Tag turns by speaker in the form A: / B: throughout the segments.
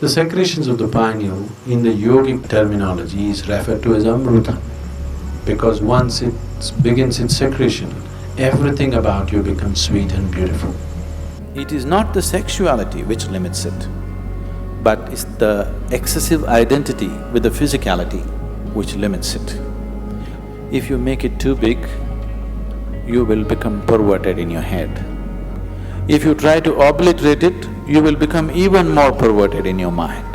A: The secretions of the pineal in the yogic terminology is referred to as amruta, because once it begins its secretion, everything about you becomes sweet and beautiful.
B: It is not the sexuality which limits it, but it's the excessive identity with the physicality which limits it. If you make it too big, you will become perverted in your head. If you try to obliterate it, you will become even more perverted in your mind.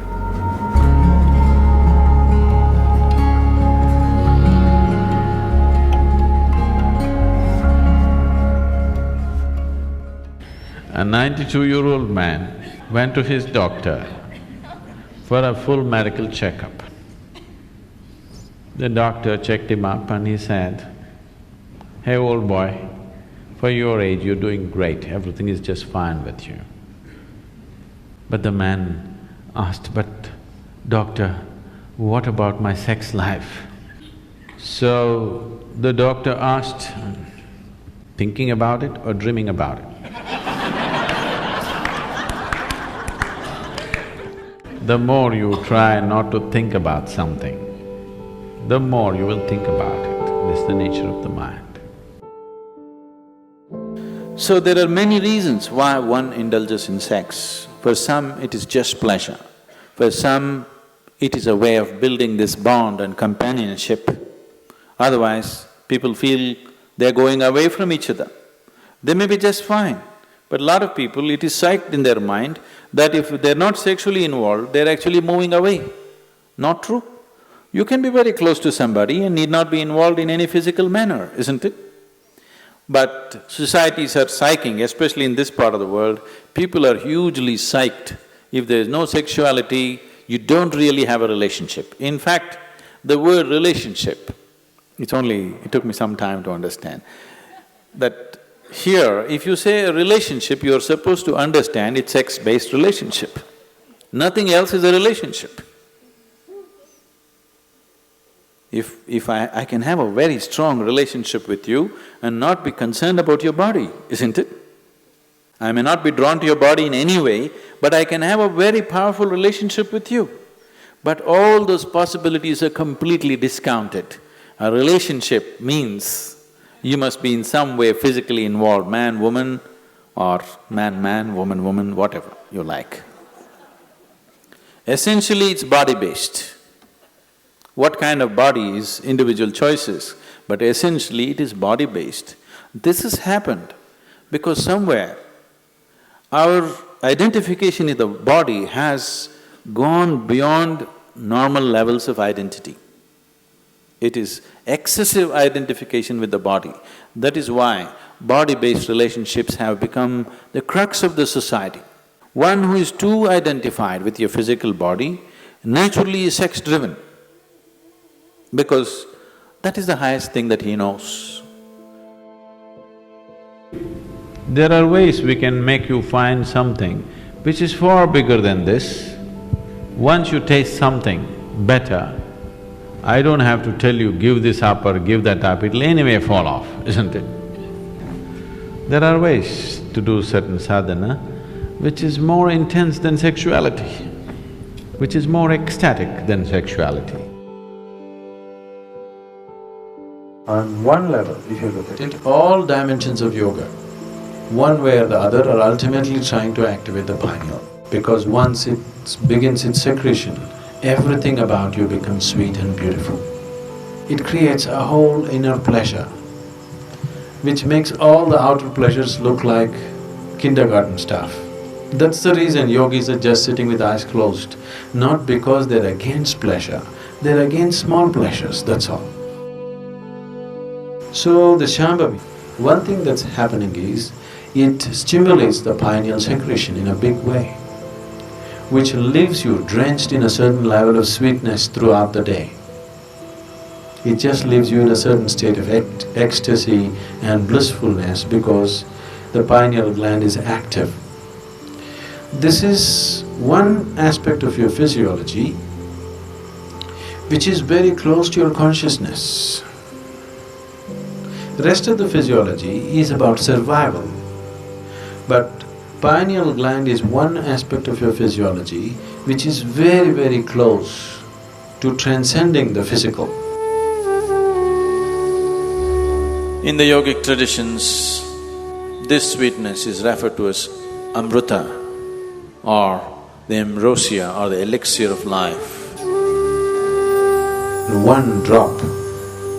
C: A 92-year-old man went to his doctor for a full medical checkup. The doctor checked him up and he said, "Hey, old boy, for your age you're doing great, everything is just fine with you." But the man asked, "But doctor, what about my sex life?" So the doctor asked, "Thinking about it or dreaming about it?" The more you try not to think about something, the more you will think about it. This is the nature of the mind.
B: So there are many reasons why one indulges in sex. For some, it is just pleasure. For some, it is a way of building this bond and companionship. Otherwise, people feel they're going away from each other. They may be just fine, but a lot of people, it is psyched in their mind that if they're not sexually involved, they're actually moving away. Not true. You can be very close to somebody and need not be involved in any physical manner, isn't it? But societies are psyching, especially in this part of the world, people are hugely psyched. If there is no sexuality, you don't really have a relationship. In fact, the word relationship, it took me some time to understand, that here, if you say a relationship, you're supposed to understand it's sex-based relationship. Nothing else is a relationship. If I can have a very strong relationship with you and not be concerned about your body, isn't it? I may not be drawn to your body in any way, but I can have a very powerful relationship with you. But all those possibilities are completely discounted. A relationship means you must be in some way physically involved, man, woman, or man, woman, woman, whatever you like. Essentially, it's body-based. What kind of body is individual choices, but essentially it is body-based. This has happened because somewhere our identification in the body has gone beyond normal levels of identity. It is excessive identification with the body. That is why body-based relationships have become the crux of the society. One who is too identified with your physical body naturally is sex-driven, because that is the highest thing that he knows.
C: There are ways we can make you find something which is far bigger than this. Once you taste something better, I don't have to tell you, give this up or give that up, it'll anyway fall off, isn't it? There are ways to do certain sadhana which is more intense than sexuality, which is more ecstatic than sexuality.
A: On one level, if you look at it, all dimensions of yoga, one way or the other, are ultimately trying to activate the pineal. Because once it begins its secretion, everything about you becomes sweet and beautiful. It creates a whole inner pleasure, which makes all the outer pleasures look like kindergarten stuff. That's the reason yogis are just sitting with eyes closed, not because they're against pleasure, they're against small pleasures, that's all. So the Shambhavi, one thing that's happening is, it stimulates the pineal secretion in a big way, which leaves you drenched in a certain level of sweetness throughout the day. It just leaves you in a certain state of ecstasy and blissfulness because the pineal gland is active. This is one aspect of your physiology which is very close to your consciousness. The rest of the physiology is about survival, but pineal gland is one aspect of your physiology which is very, very close to transcending the physical.
B: In the yogic traditions, this sweetness is referred to as amrita or the ambrosia or the elixir of life.
A: One drop,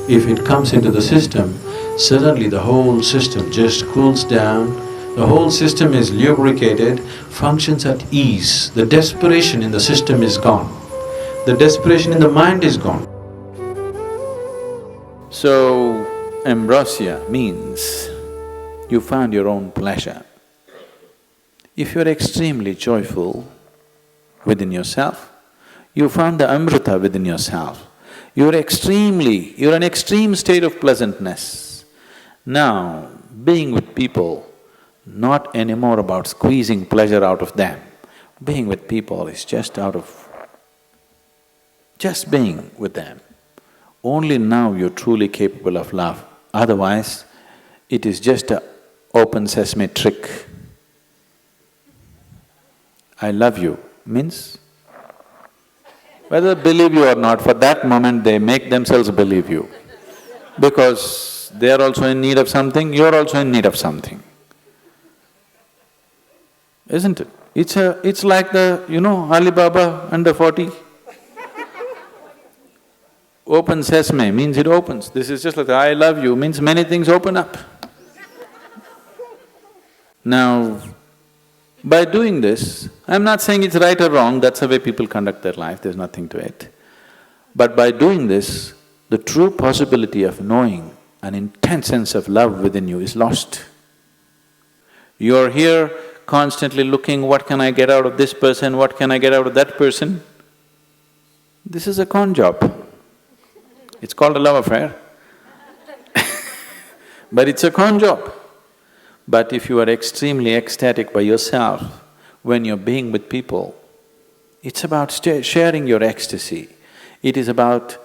A: if it comes into the system, suddenly the whole system just cools down, the whole system is lubricated, functions at ease. The desperation in the system is gone. The desperation in the mind is gone.
B: So, ambrosia means you found your own pleasure. If you're extremely joyful within yourself, you found the amrita within yourself. You're an extreme state of pleasantness. Now, being with people, not anymore about squeezing pleasure out of them. Being with people is just being with them. Only now you're truly capable of love. Otherwise, it is just a open sesame trick. I love you means, whether they believe you or not, for that moment they make themselves believe you. Because they are also in need of something, you're also in need of something. Isn't it? It's like Alibaba under 40. Open sesame means it opens. This is just like I love you means many things open up. Now, by doing this, I'm not saying it's right or wrong, that's the way people conduct their life, there's nothing to it. But by doing this, the true possibility of knowing an intense sense of love within you is lost. You're here constantly looking, what can I get out of this person, what can I get out of that person? This is a con job. It's called a love affair. But it's a con job. But if you are extremely ecstatic by yourself, when you're being with people, it's about sharing your ecstasy. It is about,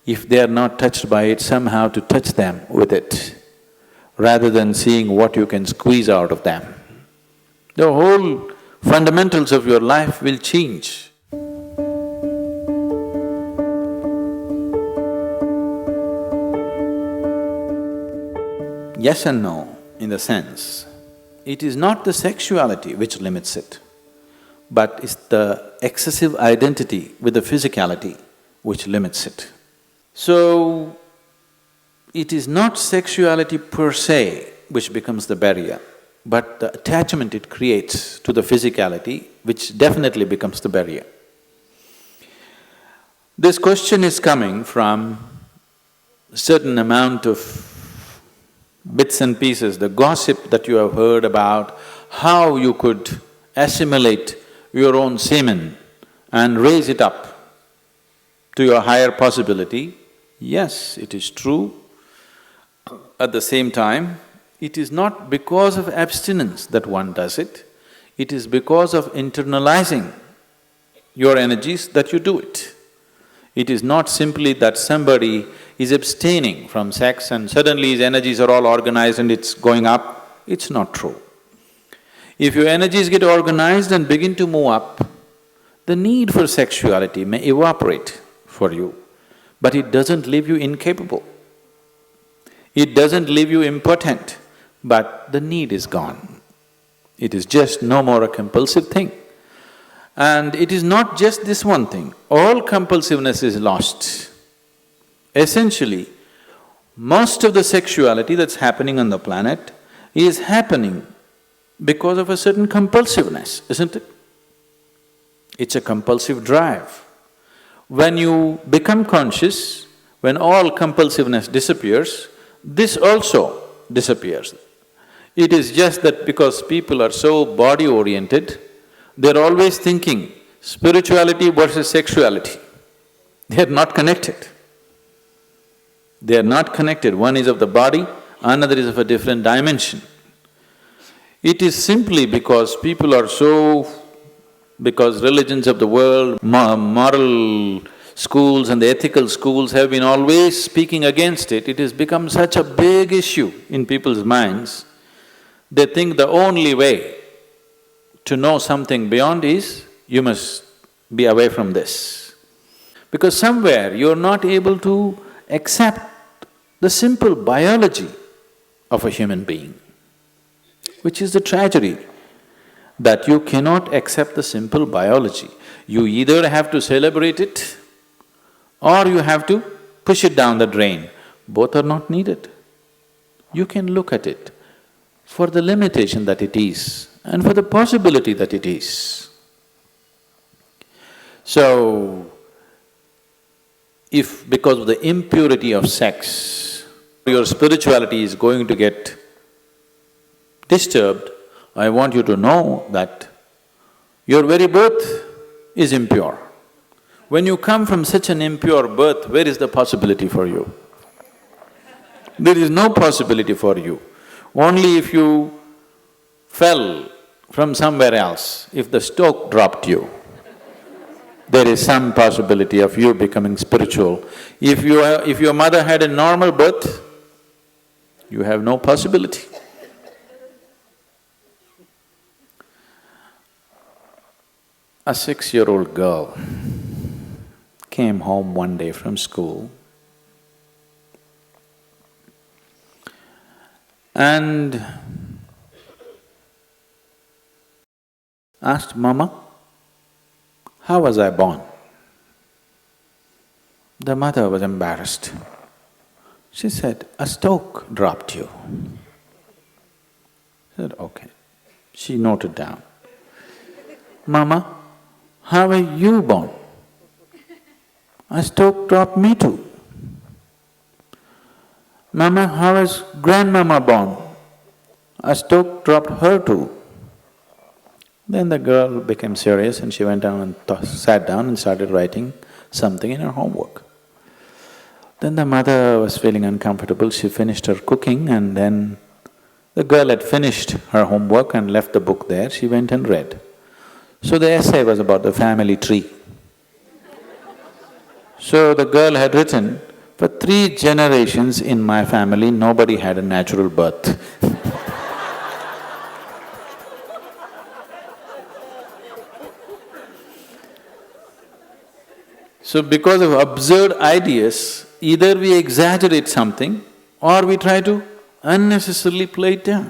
B: if they are not touched by it, somehow to touch them with it, rather than seeing what you can squeeze out of them. The whole fundamentals of your life will change. Yes and no, in the sense, it is not the sexuality which limits it, but it's the excessive identity with the physicality which limits it. So, it is not sexuality per se which becomes the barrier, but the attachment it creates to the physicality which definitely becomes the barrier. This question is coming from a certain amount of bits and pieces, the gossip that you have heard about how you could assimilate your own semen and raise it up to your higher possibility. Yes, it is true. At the same time, it is not because of abstinence that one does it, it is because of internalizing your energies that you do it. It is not simply that somebody is abstaining from sex and suddenly his energies are all organized and it's going up. It's not true. If your energies get organized and begin to move up, the need for sexuality may evaporate for you, but it doesn't leave you incapable. It doesn't leave you impotent, but the need is gone. It is just no more a compulsive thing. And it is not just this one thing, all compulsiveness is lost. Essentially, most of the sexuality that's happening on the planet is happening because of a certain compulsiveness, isn't it? It's a compulsive drive. When you become conscious, when all compulsiveness disappears, this also disappears. It is just that because people are so body-oriented, they're always thinking spirituality versus sexuality. They are not connected. They are not connected. One is of the body, another is of a different dimension. It is simply because people are because religions of the world, moral schools and the ethical schools have been always speaking against it, it has become such a big issue in people's minds. They think the only way to know something beyond is, you must be away from this. Because somewhere you're not able to accept the simple biology of a human being, which is the tragedy, that you cannot accept the simple biology. You either have to celebrate it or you have to push it down the drain. Both are not needed. You can look at it for the limitation that it is and for the possibility that it is. So, if because of the impurity of sex, your spirituality is going to get disturbed, I want you to know that your very birth is impure. When you come from such an impure birth, where is the possibility for you? There is no possibility for you. Only if you fell from somewhere else, if the stoke dropped you, there is some possibility of you becoming spiritual. If your mother had a normal birth, you have no possibility. A 6-year-old girl came home one day from school and asked, "Mama, how was I born?" The mother was embarrassed. She said, "A stoke dropped you." She said, "Okay." She noted down. "Mama, how were you born?" "A stoke dropped me too." "Mama, how was grandmama born?" "A stoke dropped her too." Then the girl became serious and she went down and sat down and started writing something in her homework. Then the mother was feeling uncomfortable, she finished her cooking and then the girl had finished her homework and left the book there, she went and read. So the essay was about the family tree. So the girl had written, "For 3 generations in my family, nobody had a natural birth." So because of absurd ideas, either we exaggerate something or we try to unnecessarily play it down.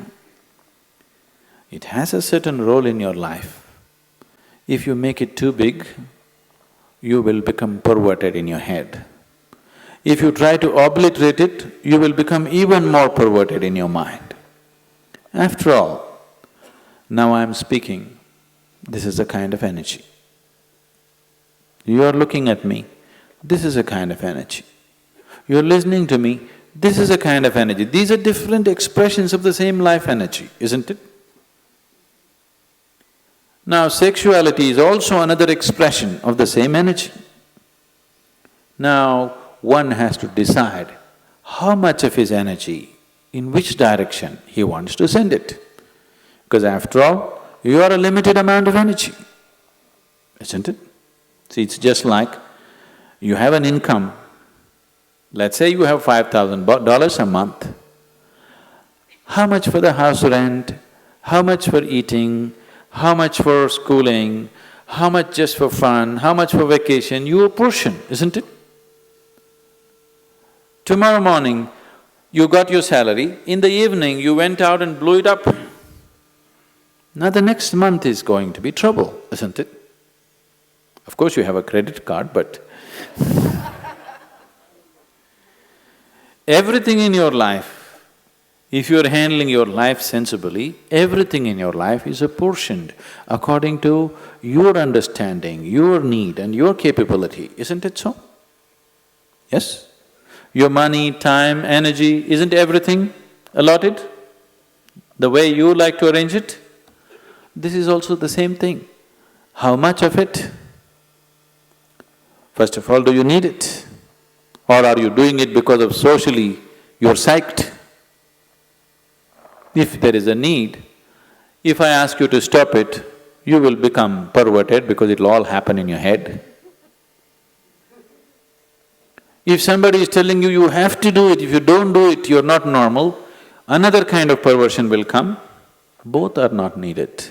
B: It has a certain role in your life. If you make it too big, you will become perverted in your head. If you try to obliterate it, you will become even more perverted in your mind. After all, now I am speaking, this is a kind of energy. You are looking at me, this is a kind of energy. You are listening to me, this is a kind of energy. These are different expressions of the same life energy, isn't it? Now, sexuality is also another expression of the same energy. Now, one has to decide how much of his energy, in which direction he wants to send it. Because after all, you are a limited amount of energy, isn't it? See, it's just like you have an income, let's say you have $5,000 a month. How much for the house rent, how much for eating, how much for schooling, how much just for fun, how much for vacation, your portion, isn't it? Tomorrow morning, you got your salary, in the evening you went out and blew it up. Now the next month is going to be trouble, isn't it? Of course you have a credit card, but everything in your life, if you are handling your life sensibly, everything in your life is apportioned according to your understanding, your need and your capability, isn't it so? Yes? Your money, time, energy, isn't everything allotted the way you like to arrange it? This is also the same thing. How much of it? First of all, do you need it? Or are you doing it because of socially you're psyched? If there is a need, if I ask you to stop it, you will become perverted because it'll all happen in your head. If somebody is telling you, you have to do it, if you don't do it, you're not normal, another kind of perversion will come. Both are not needed.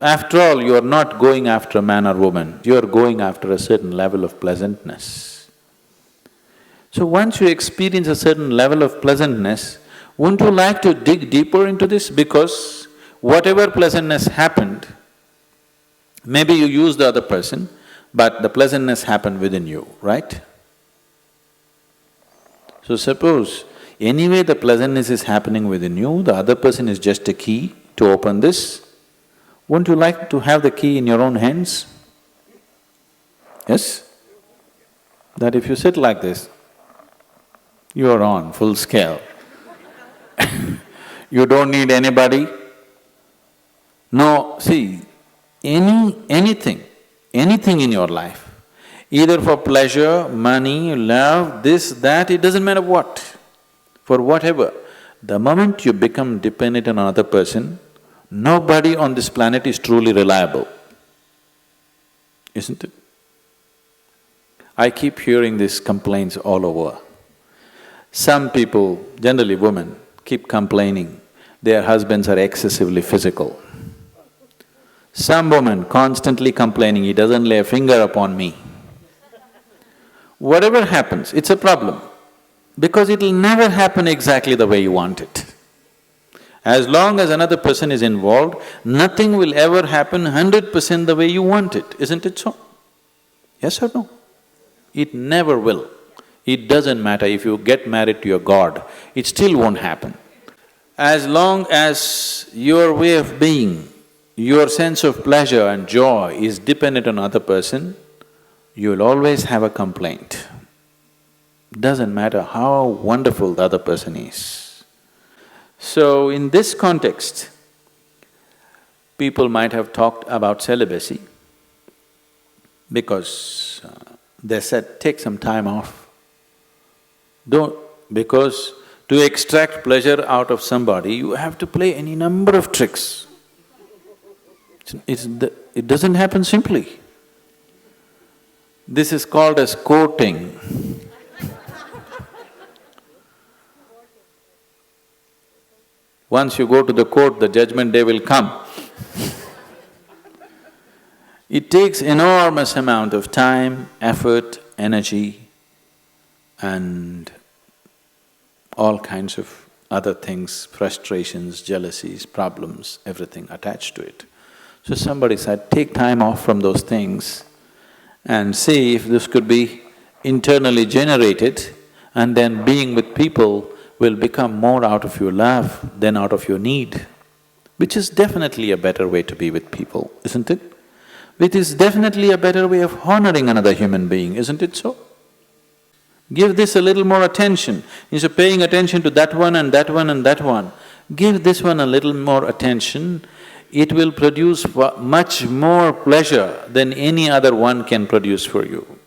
B: After all, you are not going after a man or woman, you are going after a certain level of pleasantness. So once you experience a certain level of pleasantness, wouldn't you like to dig deeper into this? Because whatever pleasantness happened, maybe you used the other person, but the pleasantness happened within you, right? So suppose anyway the pleasantness is happening within you, the other person is just a key to open this, wouldn't you like to have the key in your own hands? Yes? That if you sit like this, you are on full scale. You don't need anybody. No, see, anything in your life, either for pleasure, money, love, this, that, it doesn't matter what, for whatever, the moment you become dependent on another person, nobody on this planet is truly reliable, isn't it? I keep hearing these complaints all over. Some people, generally women, keep complaining their husbands are excessively physical. Some woman constantly complaining, he doesn't lay a finger upon me. Whatever happens, it's a problem, because it'll never happen exactly the way you want it. As long as another person is involved, nothing will ever happen 100% the way you want it, isn't it so? Yes or no? It never will. It doesn't matter if you get married to your god, it still won't happen. As long as your way of being, your sense of pleasure and joy is dependent on another person, you will always have a complaint. Doesn't matter how wonderful the other person is. So in this context, people might have talked about celibacy because they said, take some time off. Because to extract pleasure out of somebody, you have to play any number of tricks. It doesn't happen simply. This is called as courting. Once you go to the court, the judgment day will come. It takes enormous amount of time, effort, energy, and all kinds of other things, frustrations, jealousies, problems, everything attached to it. So somebody said, take time off from those things and see if this could be internally generated, and then being with people will become more out of your love than out of your need, which is definitely a better way to be with people, isn't it? It is definitely a better way of honoring another human being, isn't it so? Give this a little more attention. Instead of paying attention to that one and that one and that one, give this one a little more attention. It will produce much more pleasure than any other one can produce for you.